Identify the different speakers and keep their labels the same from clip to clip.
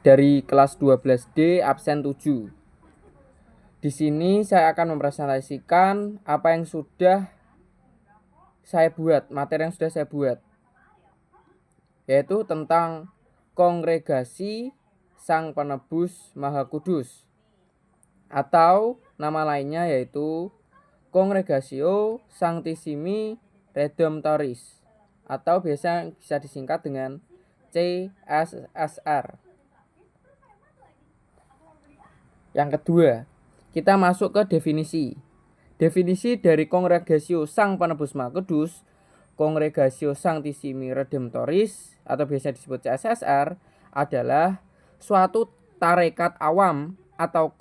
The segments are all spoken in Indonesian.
Speaker 1: dari kelas 12D absen 7. Di sini saya akan mempresentasikan apa yang sudah saya buat, materi yang sudah saya buat, yaitu tentang Kongregasi Sang Penebus Maha Kudus, atau nama lainnya yaitu Congregatio Sanctissimi Redemptoris, atau biasa bisa disingkat dengan CSSR. Yang kedua, kita masuk ke definisi. Definisi dari Congregatio Sang Penebus Maha Kudus, Congregatio Sanctissimi Redemptoris, atau biasa disebut CSSR, adalah suatu tarekat awam atau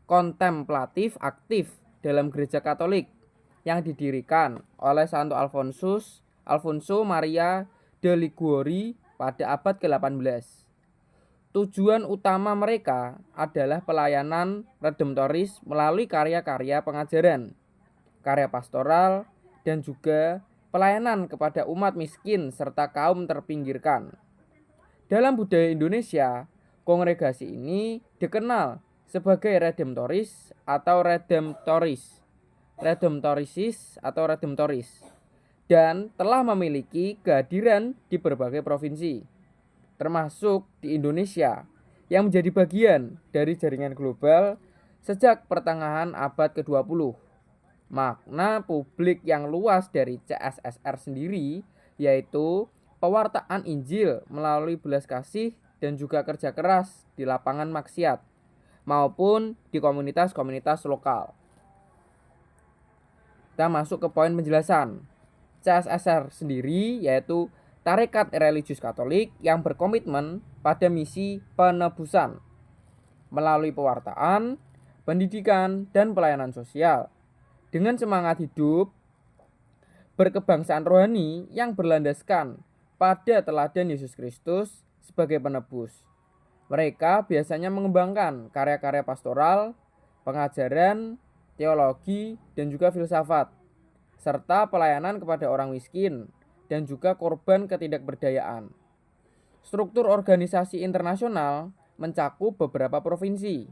Speaker 1: kontemplatif aktif dalam gereja Katolik yang didirikan oleh Santo Alfonso Maria de Liguori pada abad ke-18. Tujuan utama mereka adalah pelayanan redemptoris melalui karya-karya pengajaran, karya pastoral, dan juga pelayanan kepada umat miskin serta kaum terpinggirkan. Dalam budaya Indonesia, kongregasi ini dikenal sebagai redemptoris atau redemptorisis atau redemptoris, dan telah memiliki kehadiran di berbagai provinsi, termasuk di Indonesia, yang menjadi bagian dari jaringan global sejak pertengahan abad ke-20. Makna publik yang luas dari CSSR sendiri yaitu pewartaan Injil melalui belas kasih dan juga kerja keras di lapangan maksiat maupun di komunitas-komunitas lokal. Kita masuk ke poin penjelasan. CSSR sendiri yaitu tarekat religius Katolik yang berkomitmen pada misi penebusan melalui pewartaan, pendidikan, dan pelayanan sosial dengan semangat hidup berkebangsaan rohani yang berlandaskan pada teladan Yesus Kristus sebagai penebus. Mereka biasanya mengembangkan karya-karya pastoral, pengajaran, teologi, dan juga filsafat, serta pelayanan kepada orang miskin dan juga korban ketidakberdayaan. Struktur organisasi internasional mencakup beberapa provinsi,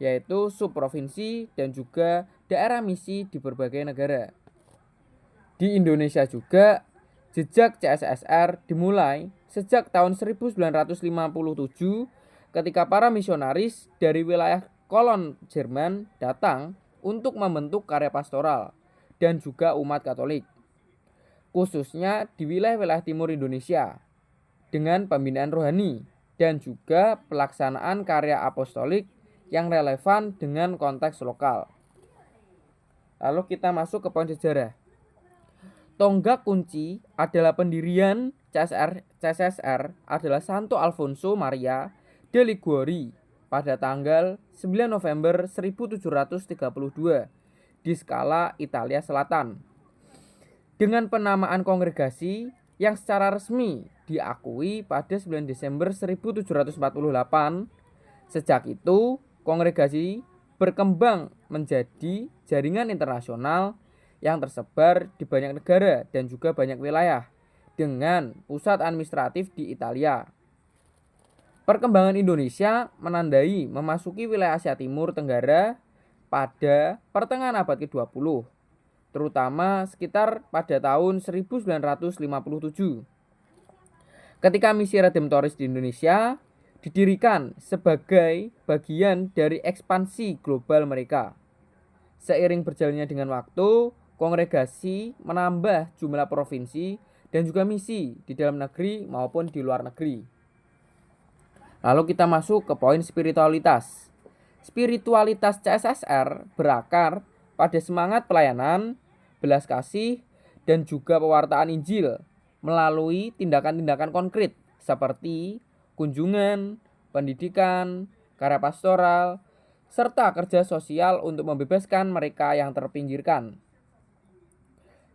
Speaker 1: yaitu subprovinsi dan juga daerah misi di berbagai negara. Di Indonesia juga, jejak CSSR dimulai sejak tahun 1957 ketika para misionaris dari wilayah kolon Jerman datang untuk membentuk karya pastoral dan juga umat Katolik, khususnya di wilayah-wilayah timur Indonesia, dengan pembinaan rohani dan juga pelaksanaan karya apostolik yang relevan dengan konteks lokal. Lalu kita masuk ke poin sejarah. Tonggak kunci adalah pendirian CSSR adalah Santo Alfonso Maria de Liguori pada tanggal 9 November 1732 di Scala, Italia Selatan, dengan penamaan kongregasi yang secara resmi diakui pada 9 Desember 1748. Sejak itu, kongregasi berkembang menjadi jaringan internasional yang tersebar di banyak negara dan juga banyak wilayah dengan pusat administratif di Italia. Perkembangan Indonesia menandai memasuki wilayah Asia Timur Tenggara pada pertengahan abad ke-20, terutama sekitar pada tahun 1957. Ketika misi redemptoris di Indonesia didirikan sebagai bagian dari ekspansi global mereka. Seiring berjalannya dengan waktu, kongregasi menambah jumlah provinsi dan juga misi di dalam negeri maupun di luar negeri. Lalu kita masuk ke poin spiritualitas. Spiritualitas CSSR berakar pada semangat pelayanan, belas kasih, dan juga pewartaan Injil melalui tindakan-tindakan konkret seperti kunjungan, pendidikan, karya pastoral, serta kerja sosial untuk membebaskan mereka yang terpinggirkan.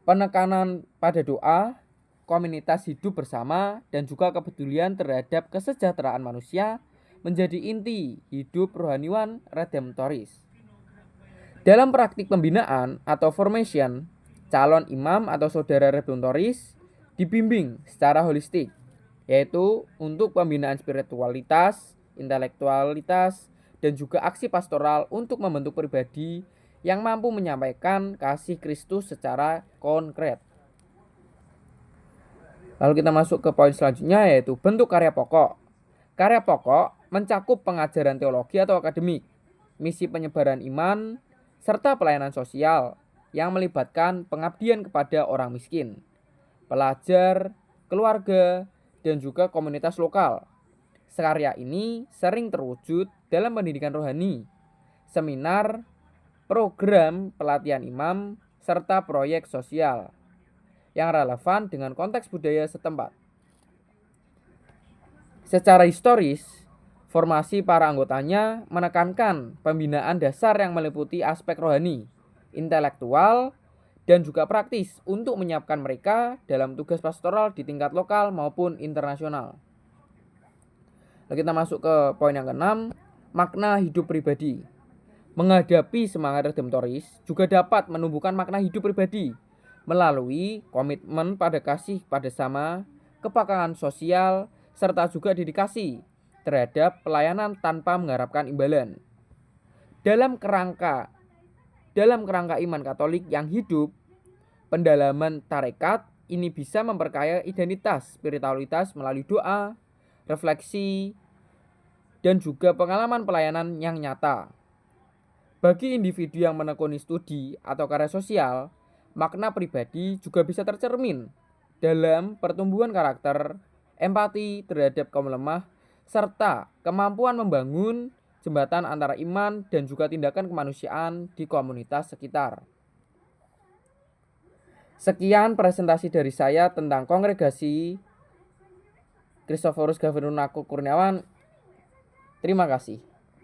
Speaker 1: Penekanan pada doa, komunitas hidup bersama, dan juga kepedulian terhadap kesejahteraan manusia menjadi inti hidup rohaniwan redemptoris. Dalam praktik pembinaan atau formation, calon imam atau saudara redemptoris dibimbing secara holistik yaitu untuk pembinaan spiritualitas, intelektualitas, dan juga aksi pastoral untuk membentuk pribadi yang mampu menyampaikan kasih Kristus secara konkret. Lalu kita masuk ke poin selanjutnya, yaitu bentuk karya pokok. Karya pokok mencakup pengajaran teologi atau akademik, misi penyebaran iman, serta pelayanan sosial yang melibatkan pengabdian kepada orang miskin, pelajar, keluarga, dan juga komunitas lokal. Karya ini sering terwujud dalam pendidikan rohani, seminar, program pelatihan imam, serta proyek sosial yang relevan dengan konteks budaya setempat. Secara historis, formasi para anggotanya menekankan pembinaan dasar yang meliputi aspek rohani, intelektual, dan juga praktis untuk menyiapkan mereka dalam tugas pastoral di tingkat lokal maupun internasional. Lalu kita masuk ke poin yang keenam, makna hidup pribadi. Menghadapi semangat redemptoris juga dapat menumbuhkan makna hidup pribadi melalui komitmen pada kasih pada sama, kepekaan sosial, serta juga dedikasi terhadap pelayanan tanpa mengharapkan imbalan. Dalam kerangka iman Katolik yang hidup, pendalaman tarekat ini bisa memperkaya identitas spiritualitas melalui doa, refleksi, dan juga pengalaman pelayanan yang nyata. Bagi individu yang menekuni studi atau karya sosial, makna pribadi juga bisa tercermin dalam pertumbuhan karakter, empati terhadap kaum lemah, serta kemampuan membangun jembatan antara iman dan juga tindakan kemanusiaan di komunitas sekitar. Sekian presentasi dari saya tentang kongregasi Christophorus Gavirunako Kurniawan. Terima kasih.